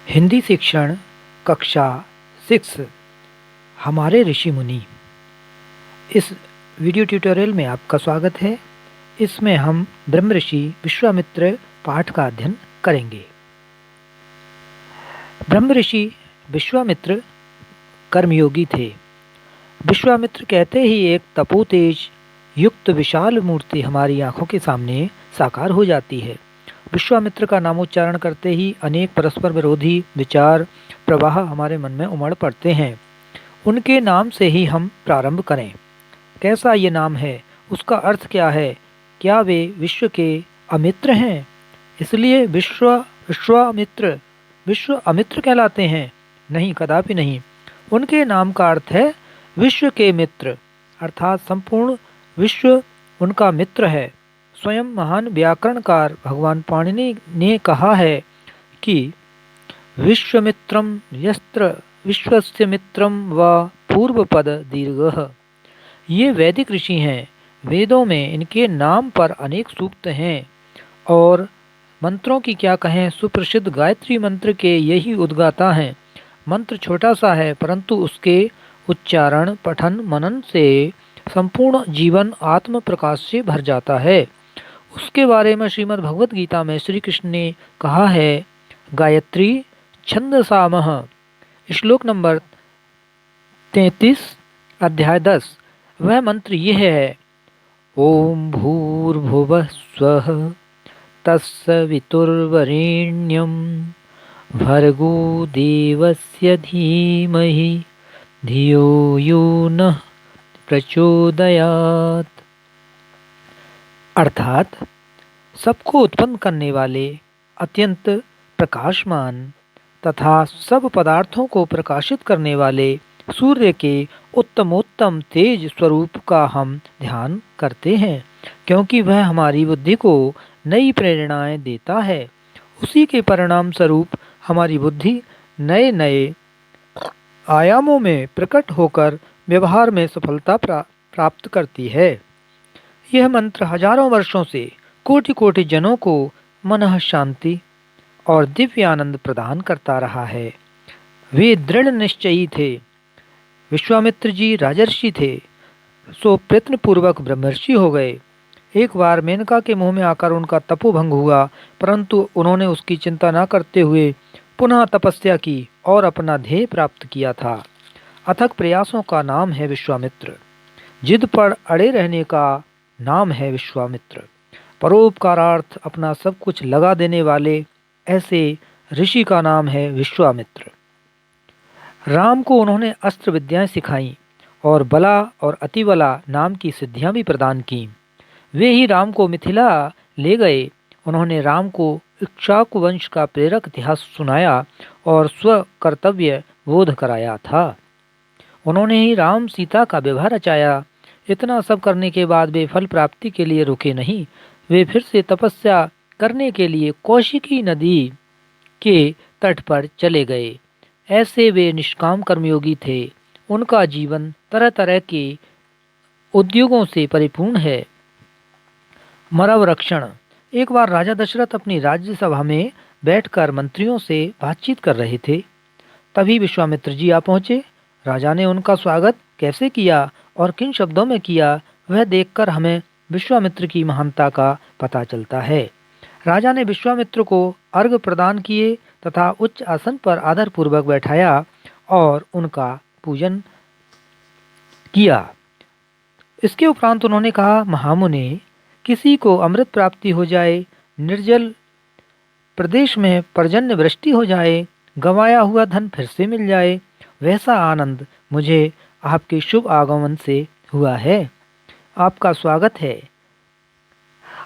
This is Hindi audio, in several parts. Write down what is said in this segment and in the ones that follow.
हिंदी शिक्षण कक्षा 6 हमारे ऋषि मुनि। इस वीडियो ट्यूटोरियल में आपका स्वागत है। इसमें हम ब्रह्म ऋषि विश्वामित्र पाठ का अध्ययन करेंगे। ब्रह्म ऋषि विश्वामित्र कर्मयोगी थे। विश्वामित्र कहते ही एक तपोतेज युक्त विशाल मूर्ति हमारी आंखों के सामने साकार हो जाती है। विश्वामित्र का नामोच्चारण करते ही अनेक परस्पर विरोधी विचार प्रवाह हमारे मन में उमड़ पड़ते हैं। उनके नाम से ही हम प्रारंभ करें। कैसा ये नाम है, उसका अर्थ क्या है? क्या वे विश्व के अमित्र हैं, इसलिए विश्व अमित्र कहलाते हैं? नहीं, कदापि नहीं। उनके नाम का अर्थ है विश्व के मित्र, अर्थात संपूर्ण विश्व उनका मित्र है। स्वयं महान व्याकरणकार भगवान पाणिनि ने कहा है कि विश्वमित्रम यस्त्र विश्वस्य मित्रम व पूर्वपद दीर्घः। ये वैदिक ऋषि हैं। वेदों में इनके नाम पर अनेक सूक्त हैं और मंत्रों की क्या कहें, सुप्रसिद्ध गायत्री मंत्र के यही उद्गाता हैं। मंत्र छोटा सा है, परंतु उसके उच्चारण पठन मनन से संपूर्ण जीवन आत्म प्रकाश से भर जाता है। उसके बारे में श्रीमद् भगवत गीता में श्री कृष्ण ने कहा है, गायत्री छंदसामः, श्लोक नंबर 33 अध्याय 10। वह मंत्र यह है, ओम भूर्भुवः स्वः तत्सवितुर्वरेण्यं भर्गो देवस्य धीमहि धियो यो नः प्रचोदयात्। अर्थात सबको उत्पन्न करने वाले, अत्यंत प्रकाशमान तथा सब पदार्थों को प्रकाशित करने वाले सूर्य के उत्तमोत्तम तेज स्वरूप का हम ध्यान करते हैं, क्योंकि वह हमारी बुद्धि को नई प्रेरणाएं देता है। उसी के परिणाम स्वरूप हमारी बुद्धि नए नए आयामों में प्रकट होकर व्यवहार में सफलता प्राप्त करती है। यह मंत्र हजारों वर्षों से कोटि कोटि जनों को मनः शांति और दिव्य आनंद प्रदान करता रहा है। वे दृढ़ निश्चयी थे। विश्वामित्र जी राजर्षि थे, सो प्रयत्न पूर्वक ब्रह्मर्षि हो गए। एक बार मेनका के मुंह में आकर उनका तपोभंग हुआ, परंतु उन्होंने उसकी चिंता न करते हुए पुनः तपस्या की और अपना ध्येय प्राप्त किया था। अथक प्रयासों का नाम है विश्वामित्र। जिद पर अड़े रहने का नाम है विश्वामित्र। परोपकारार्थ अपना सब कुछ लगा देने वाले ऐसे ऋषि का नाम है विश्वामित्र। राम को उन्होंने अस्त्र विद्याएं सिखाई और बला और अतिबला नाम की सिद्धियां भी प्रदान की। वे ही राम को मिथिला ले गए। उन्होंने राम को इक्ष्वाकु वंश का प्रेरक इतिहास सुनाया और स्व कर्तव्य बोध कराया था। उन्होंने ही राम सीता का विवाह रचाया। इतना सब करने के बाद वे फल प्राप्ति के लिए रुके नहीं। वे फिर से तपस्या करने के लिए कौशिकी नदी के तट पर चले गए। ऐसे वे निष्काम कर्मयोगी थे। उनका जीवन तरह तरह के उद्योगों से परिपूर्ण है। मरव रक्षण। एक बार राजा दशरथ अपनी राज्यसभा में बैठकर मंत्रियों से बातचीत कर रहे थे। तभी विश्वामित्र जी आ पहुँचे। राजा ने उनका स्वागत कैसे किया और किन शब्दों में किया, वह देखकर हमें विश्वामित्र की महानता का पता चलता है। राजा ने विश्वामित्र को अर्घ्य प्रदान किए तथा उच्च आसन पर आदरपूर्वक बैठाया और उनका पूजन किया। इसके उपरांत उन्होंने कहा, महामुने, किसी को अमृत प्राप्ति हो जाए, निर्जल प्रदेश में पर्जन्य वृष्टि हो जाए, गंवाया हुआ धन फिर से मिल जाए, वैसा आनंद मुझे आपके शुभ आगमन से हुआ है। आपका स्वागत है।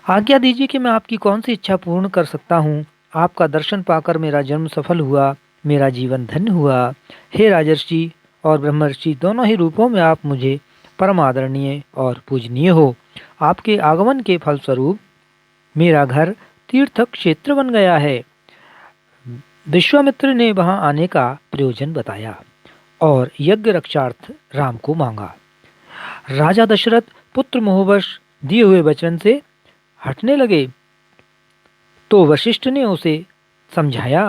आज्ञा दीजिए कि मैं आपकी कौन सी इच्छा पूर्ण कर सकता हूँ। आपका दर्शन पाकर मेरा जन्म सफल हुआ, मेरा जीवन धन्य हुआ। हे राजर्षि और ब्रह्मर्षि, दोनों ही रूपों में आप मुझे परम आदरणीय और पूजनीय हो। आपके आगमन के फलस्वरूप मेरा घर तीर्थ क्षेत्र बन गया है। विश्वामित्र ने वहां आने का प्रयोजन बताया और यज्ञ रक्षार्थ राम को मांगा। राजा दशरथ पुत्र मोहवश दिए हुए वचन से हटने लगे तो वशिष्ठ ने उसे समझाया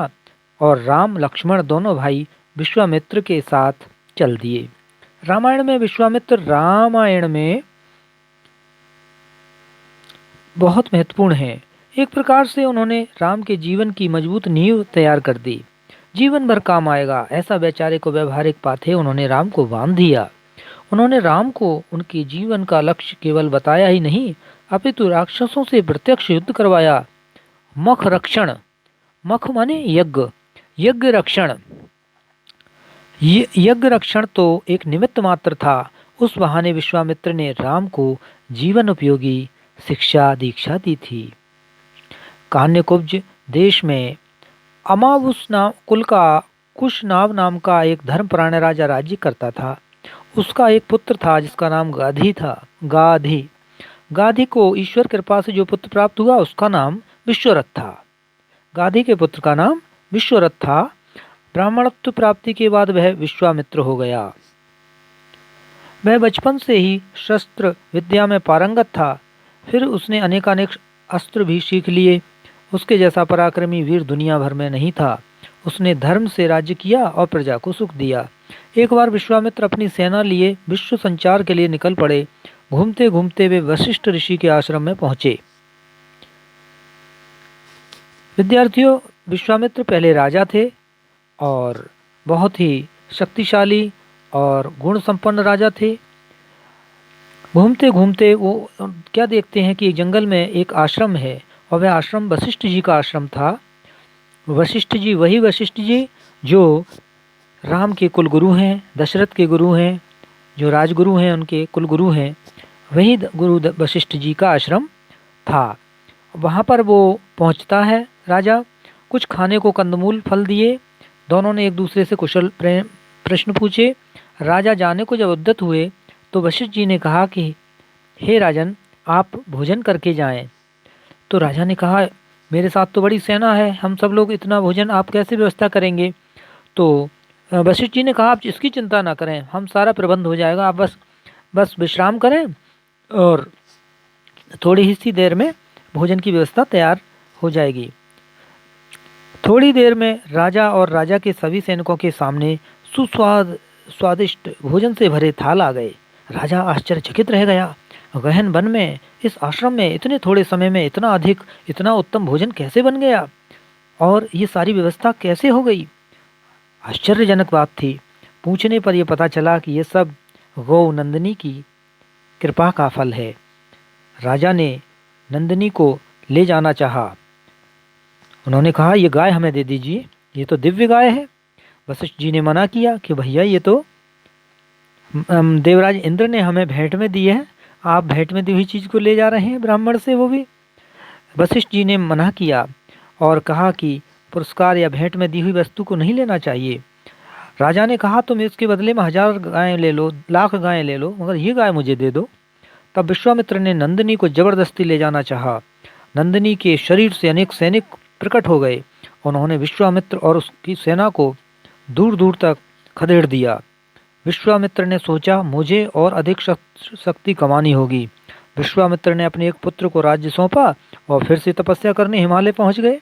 और राम लक्ष्मण दोनों भाई विश्वामित्र के साथ चल दिए। रामायण में विश्वामित्र रामायण में बहुत महत्वपूर्ण हैं। एक प्रकार से उन्होंने राम के जीवन की मजबूत नींव तैयार कर दी। जीवन भर काम आएगा ऐसा वैचारिक को व्यवहारिक पाथे उन्होंने राम को बांध दिया। उन्होंने राम को उनके जीवन का लक्ष्य केवल बताया ही नहीं, अपितु राक्षसों से प्रत्यक्ष युद्ध करवाया। मख रक्षण, मख माने यज्ञ, यज्ञ रक्षण। यज्ञ रक्षण तो एक निमित्त मात्र था। उस बहाने विश्वामित्र ने राम को जीवन उपयोगी शिक्षा दीक्षा दी थी। कान्यकुब्ज देश में अमावुस नाम कुल का कुशनाव नाम का एक धर्मपरायण राजा राज्य करता था। उसका एक पुत्र था जिसका नाम गाधी था। गाधी गाधी को ईश्वर कृपा से जो पुत्र प्राप्त हुआ उसका नाम विश्वरथ था। गाधी के पुत्र का नाम विश्वरथ था। ब्राह्मणत्व प्राप्ति के बाद वह विश्वामित्र हो गया। वह बचपन से ही शस्त्र विद्या में पारंगत था। फिर उसने अनेकानेक अस्त्र भी सीख लिए। उसके जैसा पराक्रमी वीर दुनिया भर में नहीं था। उसने धर्म से राज्य किया और प्रजा को सुख दिया। एक बार विश्वामित्र अपनी सेना लिए विश्व संचार के लिए निकल पड़े। घूमते घूमते वे वशिष्ठ ऋषि के आश्रम में पहुंचे। विद्यार्थियों, विश्वामित्र पहले राजा थे और बहुत ही शक्तिशाली और गुण संपन्न राजा थे। घूमते घूमते वो क्या देखते हैं कि एक जंगल में एक आश्रम है और वह आश्रम वशिष्ठ जी का आश्रम था। वशिष्ठ जी वही वशिष्ठ जी जो राम के कुलगुरु हैं, दशरथ के गुरु हैं, जो राजगुरु हैं उनके कुलगुरु हैं, वही गुरु वशिष्ठ जी का आश्रम था। वहाँ पर वो पहुँचता है राजा। कुछ खाने को कंदमूल फल दिए। दोनों ने एक दूसरे से कुशल प्रश्न पूछे। राजा जाने को जब उद्यत हुए तो वशिष्ठ जी ने कहा कि हे राजन, आप भोजन करके जाएं। तो राजा ने कहा, मेरे साथ तो बड़ी सेना है, हम सब लोग इतना भोजन आप कैसे व्यवस्था करेंगे। तो वशिष्ठ जी ने कहा, आप इसकी चिंता ना करें, हम सारा प्रबंध हो जाएगा, आप बस विश्राम करें और थोड़ी ही सी देर में भोजन की व्यवस्था तैयार हो जाएगी। थोड़ी देर में राजा और राजा के सभी सैनिकों के सामने स्वादिष्ट भोजन से भरे थाल आ गए। राजा आश्चर्यचकित रह गया। गहन वन में इस आश्रम में इतने थोड़े समय में इतना अधिक इतना उत्तम भोजन कैसे बन गया और ये सारी व्यवस्था कैसे हो गई। आश्चर्यजनक बात थी। पूछने पर यह पता चला कि यह सब गौ नंदिनी की कृपा का फल है। राजा ने नंदिनी को ले जाना चाहा। उन्होंने कहा, यह गाय हमें दे दीजिए, ये तो दिव्य गाय है। वशिष्ठ जी ने मना किया कि भैया ये तो देवराज इंद्र ने हमें भेंट में दी है, आप भेंट में दी हुई चीज़ को ले जा रहे हैं ब्राह्मण से, वो भी। वशिष्ठ जी ने मना किया और कहा कि पुरस्कार या भेंट में दी हुई वस्तु को नहीं लेना चाहिए। राजा ने कहा, तुम इसके बदले में 1000 गायें ले लो, लाख गायें ले लो, मगर ये गाय मुझे दे दो। तब विश्वामित्र ने नंदिनी को जबरदस्ती ले जाना चाहा। नंदिनी के शरीर से अनेक सैनिक प्रकट हो गए। उन्होंने विश्वामित्र और उसकी सेना को दूर दूर तक खदेड़ दिया। विश्वामित्र ने सोचा, मुझे और अधिक शक्ति कमानी होगी। विश्वामित्र ने अपने एक पुत्र को राज्य सौंपा और फिर से तपस्या करने हिमालय पहुंच गए।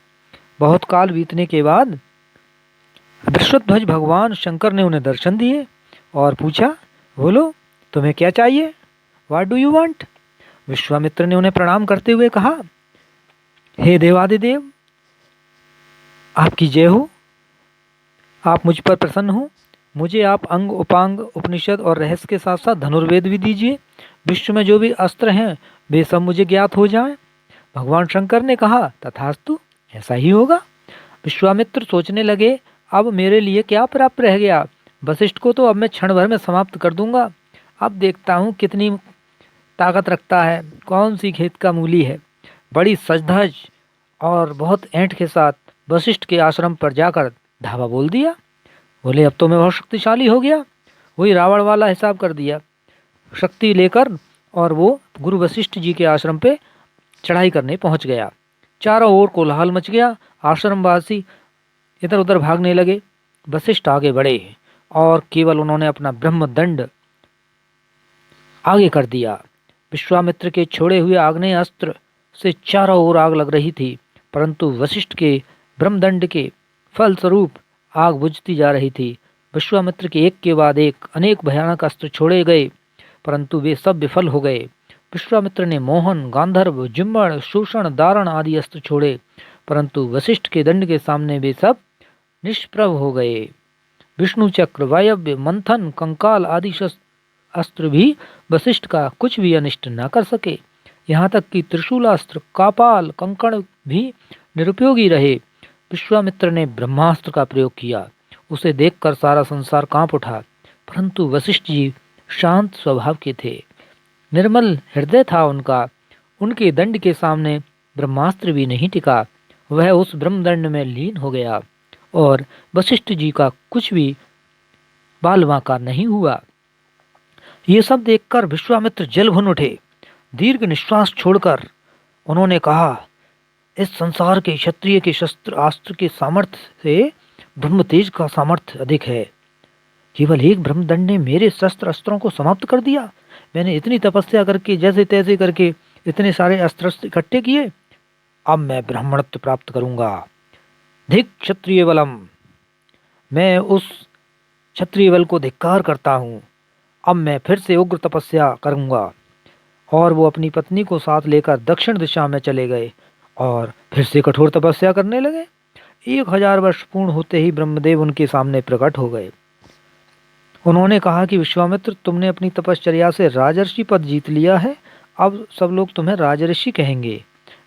बहुत काल बीतने के बाद वृषध्वज भगवान शंकर ने उन्हें दर्शन दिए और पूछा, बोलो तुम्हें क्या चाहिए, what do you want. Vishwamitra ने उन्हें प्रणाम करते हुए कहा, हे देवादिदेव, आपकी जय हो, आप मुझ पर प्रसन्न हो। मुझे आप अंग उपांग उपनिषद और रहस्य के साथ साथ धनुर्वेद भी दीजिए। विश्व में जो भी अस्त्र हैं वे सब मुझे ज्ञात हो जाएं। भगवान शंकर ने कहा, तथास्तु, ऐसा ही होगा। विश्वामित्र सोचने लगे, अब मेरे लिए क्या प्राप्त रह गया। वशिष्ठ को तो अब मैं क्षण भर में समाप्त कर दूंगा। अब देखता हूँ कितनी ताकत रखता है, कौन सी खेत का मूली है। बड़ी सजधज और बहुत ऐंठ के साथ वशिष्ठ के आश्रम पर जाकर धावा बोल दिया। बोले, अब तो मैं बहुत शक्तिशाली हो गया। वही रावण वाला हिसाब कर दिया शक्ति लेकर, और वो गुरु वशिष्ठ जी के आश्रम पे चढ़ाई करने पहुंच गया। चारों ओर कोलाहल मच गया। आश्रमवासी इधर उधर भागने लगे। वशिष्ठ आगे बढ़े और केवल उन्होंने अपना ब्रह्मदंड आगे कर दिया। विश्वामित्र के छोड़े हुए आग्नेय अस्त्र से चारों ओर आग लग रही थी, परंतु वशिष्ठ के ब्रह्मदंड के फलस्वरूप आग बुझती जा रही थी। विश्वामित्र के एक के बाद एक अनेक भयानक अस्त्र छोड़े गए, परंतु वे सब विफल हो गए। विश्वामित्र ने मोहन, गांधर्व, जुम्मन, शोषण, दारण आदि अस्त्र छोड़े, परंतु वशिष्ठ के दंड के सामने वे सब निष्प्रभ हो गए। विष्णु चक्र, वायव्य, मंथन, कंकाल आदि अस्त्र भी वशिष्ठ का कुछ भी अनिष्ट न कर सके। यहाँ तक कि त्रिशूलास्त्र, कापाल, कंकण भी निरुपयोगी रहे। विश्वामित्र ने ब्रह्मास्त्र का प्रयोग किया। उसे देखकर सारा संसार कांप उठा, परंतु वशिष्ठ जी शांत स्वभाव के थे, निर्मल हृदय था उनका। उनके दंड के सामने ब्रह्मास्त्र भी नहीं टिका। वह उस ब्रह्मदंड में लीन हो गया और वशिष्ठ जी का कुछ भी बाल बांका नहीं हुआ। ये सब देखकर विश्वामित्र जल भुन उठे। दीर्घ निश्वास छोड़कर उन्होंने कहा, इस संसार के क्षत्रिय के शस्त्र अस्त्र के सामर्थ्य से ब्रह्म तेज का सामर्थ्य अधिक है। केवल एक ब्रह्मदंड ने मेरे शस्त्र अस्त्रों को समाप्त कर दिया। मैंने इतनी तपस्या करके जैसे तैसे करके इतने सारे अस्त्र इकट्ठे किए। अब मैं ब्राह्मणत्व प्राप्त करूंगा। धिक क्षत्रिय बलम, मैं उस क्षत्रिय बल को धिक्कार करता हूँ। अब मैं फिर से उग्र तपस्या करूंगा। और वो अपनी पत्नी को साथ लेकर दक्षिण दिशा में चले गए और फिर से कठोर तपस्या करने लगे। 1000 वर्ष पूर्ण होते ही ब्रह्मदेव उनके सामने प्रकट हो गए। उन्होंने कहा कि विश्वामित्र, तुमने अपनी तपश्चर्या से राजर्षि पद जीत लिया है। अब सब लोग तुम्हें राजर्षि कहेंगे।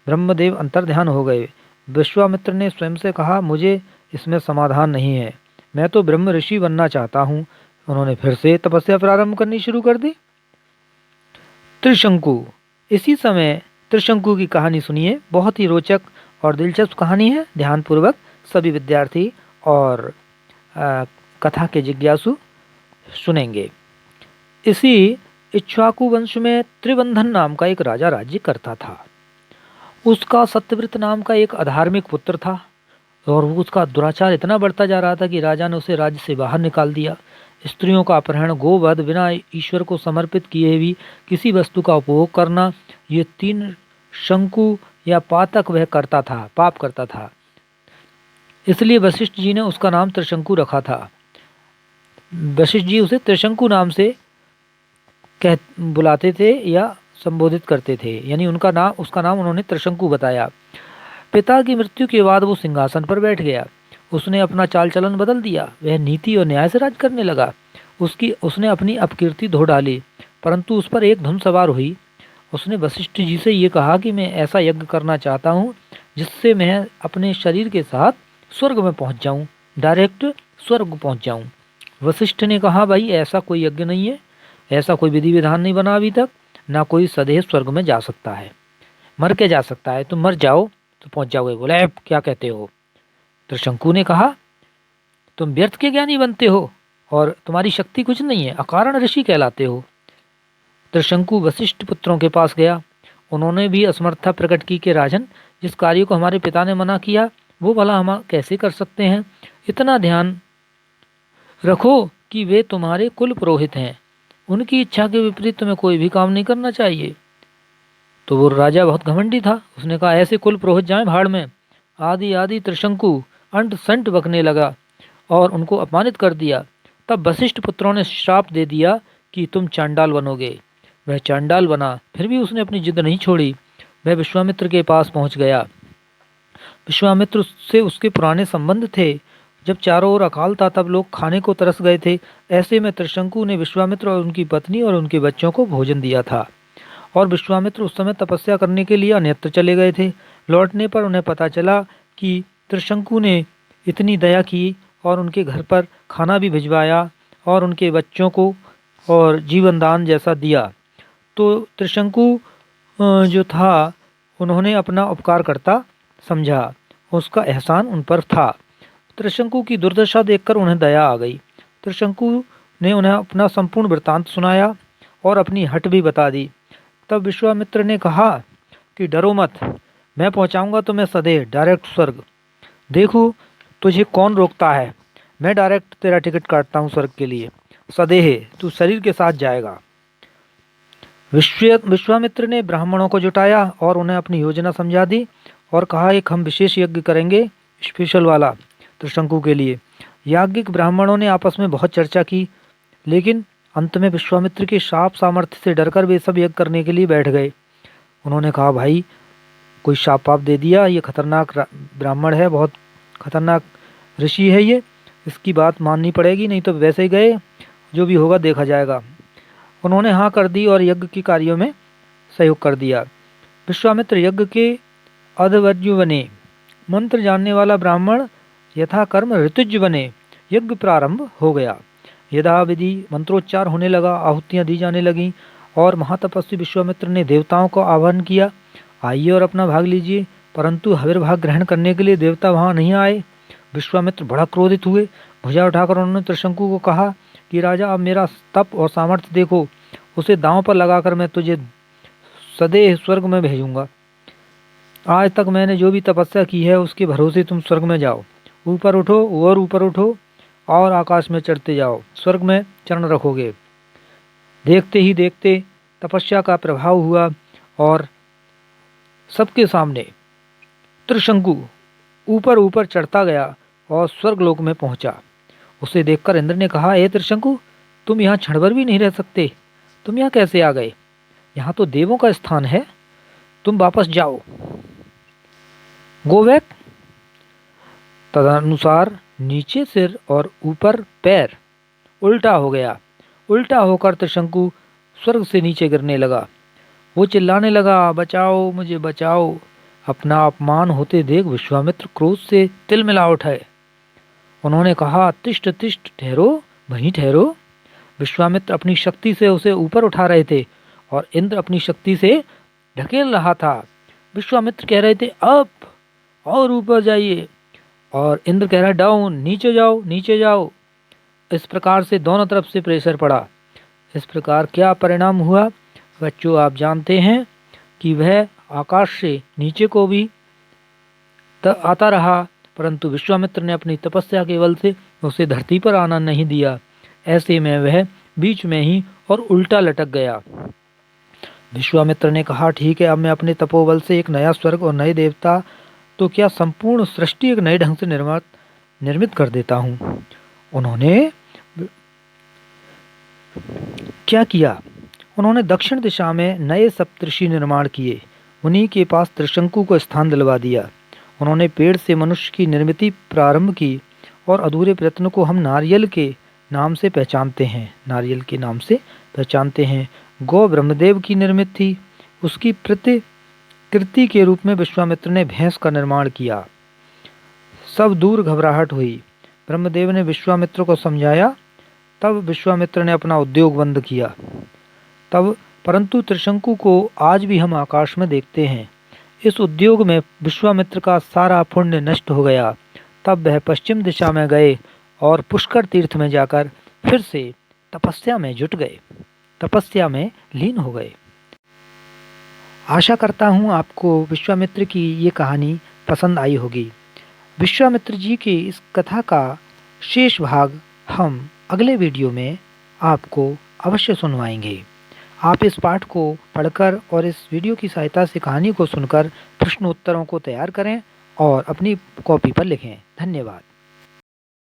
ब्रह्मदेव अंतर्ध्यान हो गए। विश्वामित्र ने स्वयं से कहा, मुझे इसमें समाधान नहीं है, मैं तो ब्रह्म ऋषि बनना चाहता हूँ। उन्होंने फिर से तपस्या प्रारंभ करनी शुरू कर दी। त्रिशंकु। इसी समय त्रिशंकु की कहानी सुनिए। बहुत ही रोचक और दिलचस्प कहानी है। ध्यानपूर्वक सभी विद्यार्थी और कथा के जिज्ञासु सुनेंगे। इसी इक्ष्वाकु वंश में त्रिबंधन नाम का एक राजा राज्य करता था। उसका सत्यव्रत नाम का एक अधार्मिक पुत्र था और उसका दुराचार इतना बढ़ता जा रहा था कि राजा ने उसे राज्य से बाहर निकाल दिया। स्त्रियों का अपहरण, गोवध, बिना ईश्वर को समर्पित किए भी किसी वस्तु का उपभोग करना, ये 3 शंकु या पातक वह करता था, पाप करता था। इसलिए वशिष्ठ जी ने उसका नाम त्रिशंकु रखा था। वशिष्ठ जी उसे त्रिशंकु नाम से बुलाते थे या संबोधित करते थे, यानी उसका नाम उन्होंने त्रिशंकु बताया। पिता की मृत्यु के बाद वो सिंहासन पर बैठ गया। उसने अपना चाल चलन बदल दिया। वह नीति और न्याय से राज करने लगा। उसने अपनी अपकीर्ति धो डाली, परंतु उस पर एक धुन सवार हुई। उसने वशिष्ठ जी से ये कहा कि मैं ऐसा यज्ञ करना चाहता हूँ जिससे मैं अपने शरीर के साथ स्वर्ग में पहुँच जाऊँ, डायरेक्ट स्वर्ग पहुँच जाऊँ। वशिष्ठ ने कहा, भाई ऐसा कोई यज्ञ नहीं है, ऐसा कोई विधि विधान नहीं बना अभी तक, ना कोई सदैव स्वर्ग में जा सकता है, मर के जा सकता है। तुम मर जाओ तो पहुँच जाओगे। बोले, क्या कहते हो? त्रिशंकु ने कहा, तुम व्यर्थ के ज्ञानी बनते हो और तुम्हारी शक्ति कुछ नहीं है, अकारण ऋषि कहलाते हो। त्रिशंकु वशिष्ठ पुत्रों के पास गया। उन्होंने भी असमर्थता प्रकट की कि राजन, जिस कार्य को हमारे पिता ने मना किया वो भला हम कैसे कर सकते हैं। इतना ध्यान रखो कि वे तुम्हारे कुल पुरोहित हैं, उनकी इच्छा के विपरीत तुम्हें कोई भी काम नहीं करना चाहिए। तो वो राजा बहुत घमंडी था। उसने कहा, ऐसे कुल पुरोहित जाएं भाड़ में। आदि आदि त्रिशंकु अंट संट बकने लगा और उनको अपमानित कर दिया। तब वशिष्ठ पुत्रों ने श्राप दे दिया कि तुम चांडाल बनोगे। वह चांडाल बना, फिर भी उसने अपनी जिद नहीं छोड़ी। वह विश्वामित्र के पास पहुंच गया। विश्वामित्र से उसके पुराने संबंध थे। जब चारों ओर अकाल था तब लोग खाने को तरस गए थे। ऐसे में त्रिशंकु ने विश्वामित्र और उनकी पत्नी और उनके बच्चों को भोजन दिया था। और विश्वामित्र उस समय तपस्या करने के लिए अन्यत्र चले गए थे। लौटने पर उन्हें पता चला कि त्रिशंकु ने इतनी दया की और उनके घर पर खाना भी भिजवाया और उनके बच्चों को और जीवन दान जैसा दिया। तो त्रिशंकु जो था, उन्होंने अपना उपकारकर्ता समझा, उसका एहसान उन पर था। त्रिशंकु की दुर्दशा देखकर उन्हें दया आ गई। त्रिशंकु ने उन्हें अपना संपूर्ण वृत्तांत सुनाया और अपनी हट भी बता दी। तब विश्वामित्र ने कहा कि डरो मत, मैं पहुंचाऊंगा तुम्हें सदैव डायरेक्ट स्वर्ग। देखो तुझे कौन रोकता है, मैं डायरेक्ट तेरा टिकट काटता हूँ स्वर्ग के लिए। सदैह तू शरीर के साथ जाएगा। विश्वामित्र ने ब्राह्मणों को जुटाया और उन्हें अपनी योजना समझा दी और कहा, एक हम विशेष यज्ञ करेंगे, स्पेशल वाला। त्रिशंकु के लिए। याज्ञिक ब्राह्मणों ने आपस में बहुत चर्चा की, लेकिन अंत में विश्वामित्र के शाप सामर्थ्य से डरकर वे सब यज्ञ करने के लिए बैठ गए। उन्होंने कहा, भाई कोई शाप पाप दे दिया, ये खतरनाक ब्राह्मण है, बहुत खतरनाक ऋषि है ये, इसकी बात माननी पड़ेगी, नहीं तो वैसे ही गए, जो भी होगा देखा जाएगा। उन्होंने हाँ कर दी और यज्ञ के कार्यों में सहयोग कर दिया। विश्वामित्र यज्ञ के अध्वर्यु बने। मंत्र जानने वाला ब्राह्मण यथाकर्म ऋतुज बने। यज्ञ प्रारंभ हो गया। यथाविधि मंत्रोच्चार होने लगा, आहुतियां दी जाने लगीं और महातपस्वी विश्वामित्र ने देवताओं को आह्वान किया, आइए और अपना भाग लीजिए। परंतु हविर्भाग ग्रहण करने के लिए देवता वहां नहीं आए। विश्वामित्र बड़ा क्रोधित हुए। भुजा उठाकर उन्होंने त्रिशंकु को कहा कि राजा, अब मेरा तप और सामर्थ्य देखो, उसे दांव पर लगाकर मैं तुझे सदैव स्वर्ग में भेजूंगा। आज तक मैंने जो भी तपस्या की है उसके भरोसे तुम स्वर्ग में जाओ, ऊपर उठो और ऊपर उठो और आकाश में चढ़ते जाओ, स्वर्ग में चरण रखोगे। देखते ही देखते तपस्या का प्रभाव हुआ और सबके सामने त्रिशंकु ऊपर ऊपर चढ़ता गया और स्वर्गलोक में पहुंचा। उसे देखकर इंद्र ने कहा, हे त्रिशंकु, तुम यहाँ क्षण भर भी नहीं रह सकते, तुम यहाँ कैसे आ गए? यहाँ तो देवों का स्थान है, तुम वापस जाओ, गो बैक। तदनुसार नीचे सिर और ऊपर पैर उल्टा हो गया। उल्टा होकर त्रिशंकु स्वर्ग से नीचे गिरने लगा। वो चिल्लाने लगा, बचाओ मुझे, बचाओ। अपना अपमान होते देख विश्वामित्र क्रोध से तिलमिला उठे। उन्होंने कहा, तिष्ठ तिष्ठ, ठहरो, वहीं ठहरो। विश्वामित्र अपनी शक्ति से उसे ऊपर उठा रहे थे और इंद्र अपनी शक्ति से ढकेल रहा था। विश्वामित्र कह रहे थे, अप और ऊपर जाइए, और इंद्र कह रहा है, डाउन, नीचे जाओ, नीचे जाओ। इस प्रकार से दोनों तरफ से प्रेशर पड़ा। इस प्रकार क्या परिणाम हुआ बच्चों, आप जानते हैं कि वह आकाश से नीचे को भी आता रहा, परंतु विश्वामित्र ने अपनी तपस्या के बल से उसे धरती पर आना नहीं दिया। ऐसे में वह बीच में ही और उल्टा लटक गया। विश्वामित्र ने कहा, ठीक है, अब मैं अपने तपोबल से एक नया स्वर्ग और नए देवता, तो क्या संपूर्ण सृष्टि एक नए ढंग से निर्मित कर देता हूँ। उन्होंने क्या किया? उन्होंने दक्षिण दिशा में नए सप्तऋषि निर्माण किए। उन्हीं के पास त्रिशंकु को स्थान दिलवा दिया। उन्होंने पेड़ से मनुष्य की निर्मिति प्रारंभ की और अधूरे प्रयत्न को हम नारियल के नाम से पहचानते हैं। नारियल के नाम से पहचानते हैं। गौ ब्रह्मदेव की निर्मित थी, उसकी प्रतिकृति के रूप में विश्वामित्र ने भैंस का निर्माण किया। सब दूर घबराहट हुई। ब्रह्मदेव ने विश्वामित्र को समझाया, तब विश्वामित्र ने अपना उद्योग बंद किया। परंतु त्रिशंकु को आज भी हम आकाश में देखते हैं। इस उद्योग में विश्वामित्र का सारा पुण्य नष्ट हो गया। तब वह पश्चिम दिशा में गए और पुष्कर तीर्थ में जाकर फिर से तपस्या में जुट गए, तपस्या में लीन हो गए। आशा करता हूँ आपको विश्वामित्र की ये कहानी पसंद आई होगी। विश्वामित्र जी की इस कथा का शेष भाग हम अगले वीडियो में आपको अवश्य सुनवाएंगे। आप इस पाठ को पढ़कर और इस वीडियो की सहायता से कहानी को सुनकर प्रश्न उत्तरों को तैयार करें और अपनी कॉपी पर लिखें। धन्यवाद।